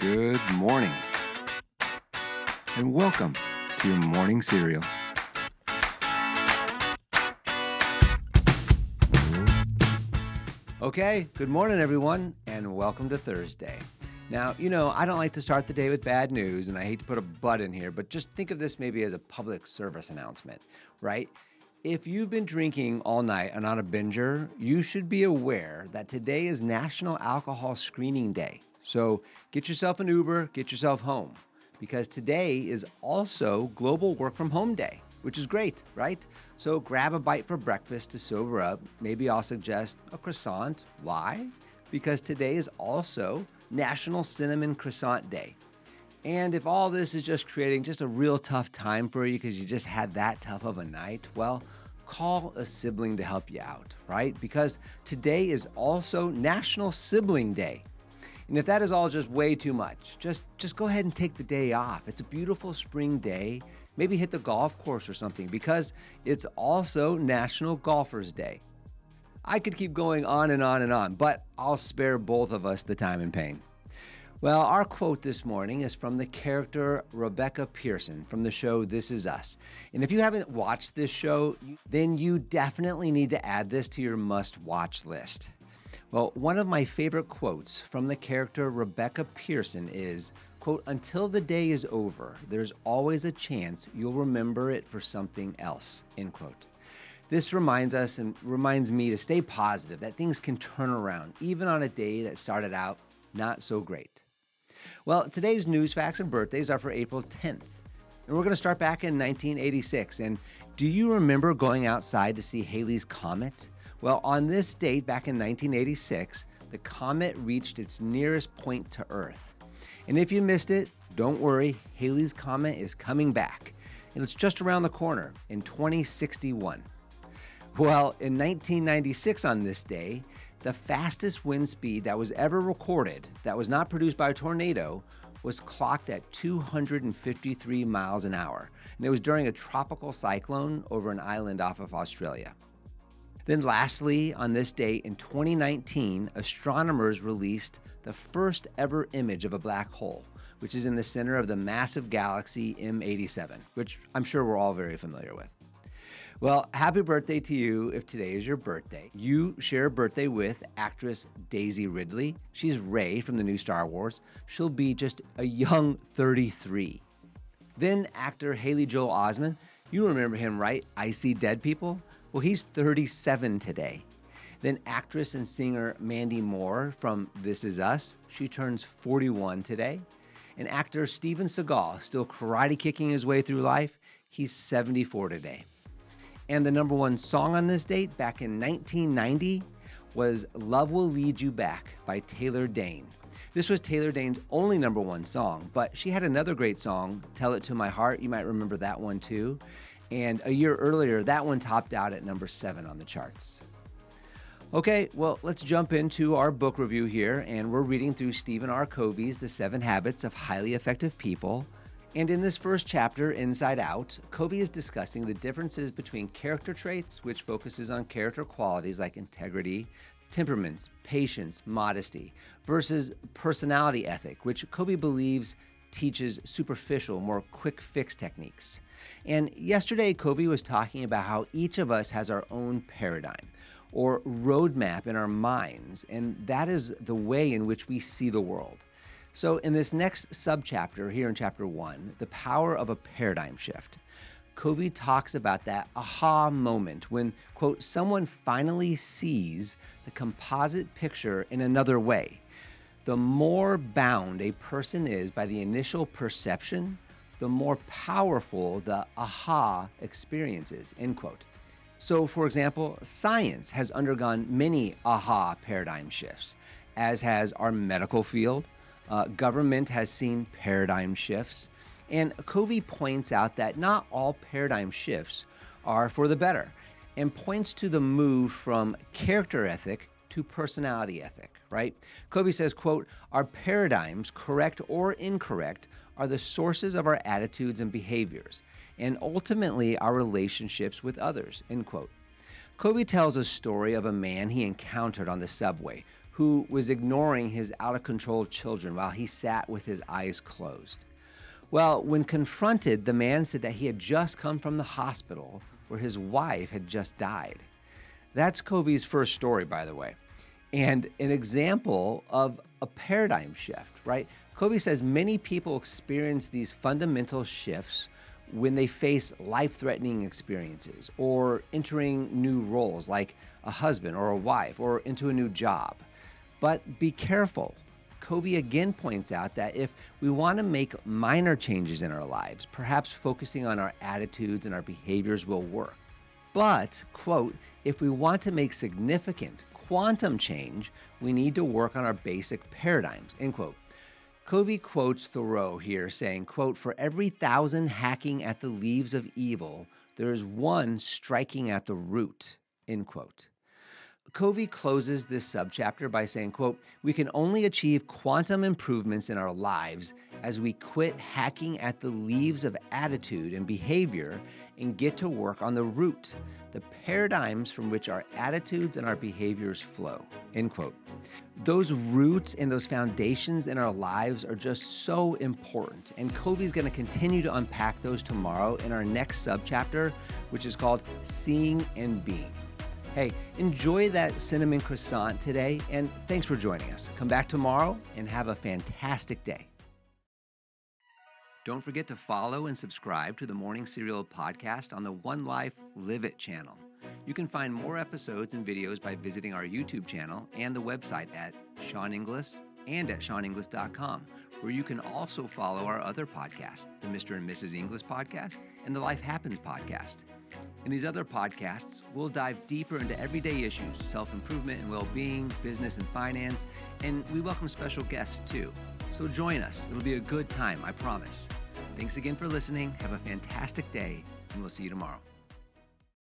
Good morning, and welcome to your morning cereal. Okay, good morning, everyone, and welcome to Thursday. Now, I don't like to start the day with bad news, and I hate to put a but in here, but just think of this maybe as a public service announcement, right? If you've been drinking all night and not a binger, you should be aware that today is National Alcohol Screening Day. So get yourself an Uber, get yourself home, because today is also Global Work from Home Day, which is great, right? So grab a bite for breakfast to sober up. Maybe I'll suggest a croissant. Why? Because today is also National Cinnamon Croissant Day. And if all this is just creating just a real tough time for you because you just had that tough of a night, well, call a sibling to help you out, right? Because today is also National Sibling Day. And if that is all just way too much, just go ahead and take the day off. It's a beautiful spring day. Maybe hit the golf course or something because it's also National Golfers Day. I could keep going on and on and on, but I'll spare both of us the time and pain. Well, our quote this morning is from the character Rebecca Pearson from the show This Is Us. And if you haven't watched this show, then you definitely need to add this to your must-watch list. Well, one of my favorite quotes from the character Rebecca Pearson is, quote, "Until the day is over, there's always a chance you'll remember it for something else," end quote. This reminds us and reminds me to stay positive, that things can turn around, even on a day that started out not so great. Well, today's news, facts, and birthdays are for April 10th. And we're going to start back in 1986. And do you remember going outside to see Halley's Comet? Well, on this date back in 1986, the comet reached its nearest point to Earth. And if you missed it, don't worry, Halley's Comet is coming back. And it's just around the corner in 2061. Well, in 1996 on this day, the fastest wind speed that was ever recorded that was not produced by a tornado was clocked at 253 miles an hour. And it was during a tropical cyclone over an island off of Australia. Then lastly, on this date in 2019, astronomers released the first ever image of a black hole, which is in the center of the massive galaxy M87, which I'm sure we're all very familiar with. Well, happy birthday to you if today is your birthday. You share a birthday with actress Daisy Ridley. She's Rey from the new Star Wars. She'll be just a young 33. Then actor Haley Joel Osment. You remember him, right? I See Dead People? Well, he's 37 today. Then actress and singer Mandy Moore from This Is Us. She turns 41 today. And actor Steven Seagal, still karate kicking his way through life. He's 74 today. And the number one song on this date back in 1990 was Love Will Lead You Back by Taylor Dayne. This was Taylor Dayne's only number one song, but she had another great song, Tell It to My Heart. You might remember that one too. And a year earlier, that one topped out at number 7 on the charts. Okay, well, let's jump into our book review here, and we're reading through Stephen R. Covey's The 7 Habits of Highly Effective People. And in this first chapter, Inside Out, Covey is discussing the differences between character traits, which focuses on character qualities like integrity, temperaments, patience, modesty, versus personality ethic, which Covey believes teaches superficial, more quick fix techniques. And yesterday, Covey was talking about how each of us has our own paradigm or roadmap in our minds, and that is the way in which we see the world. So in this next subchapter here in chapter 1, The Power of a Paradigm Shift, Covey talks about that aha moment when, quote, someone finally sees the composite picture in another way. The more bound a person is by the initial perception, the more powerful the aha experience is, end quote. So, for example, science has undergone many aha paradigm shifts, as has our medical field. Government has seen paradigm shifts. And Covey points out that not all paradigm shifts are for the better and points to the move from character ethic to personality ethic, right? Covey says, quote, our paradigms, correct or incorrect, are the sources of our attitudes and behaviors, and ultimately our relationships with others, end quote. Covey tells a story of a man he encountered on the subway who was ignoring his out-of-control children while he sat with his eyes closed. Well, when confronted, the man said that he had just come from the hospital where his wife had just died. That's Covey's first story, by the way, and an example of a paradigm shift, right? Covey says many people experience these fundamental shifts when they face life-threatening experiences or entering new roles like a husband or a wife or into a new job. But be careful. Covey again points out that if we want to make minor changes in our lives, perhaps focusing on our attitudes and our behaviors will work. But, quote, if we want to make significant quantum change, we need to work on our basic paradigms, end quote. Covey quotes Thoreau here saying, quote, for every 1,000 hacking at the leaves of evil, there is one striking at the root, end quote. Covey closes this subchapter by saying, quote, we can only achieve quantum improvements in our lives as we quit hacking at the leaves of attitude and behavior and get to work on the root, the paradigms from which our attitudes and our behaviors flow, end quote. Those roots and those foundations in our lives are just so important, and Covey's going to continue to unpack those tomorrow in our next subchapter, which is called Seeing and Being. Hey, enjoy that cinnamon croissant today, and thanks for joining us. Come back tomorrow and have a fantastic day. Don't forget to follow and subscribe to the Morning Serial podcast on the One Life Live It channel. You can find more episodes and videos by visiting our YouTube channel and the website at Sean Inglis and at SeanInglis.com, where you can also follow our other podcasts, the Mr. and Mrs. Inglis podcast and the Life Happens podcast. In these other podcasts, we'll dive deeper into everyday issues, self-improvement and well-being, business and finance, and we welcome special guests too. So join us. It'll be a good time, I promise. Thanks again for listening. Have a fantastic day, and we'll see you tomorrow.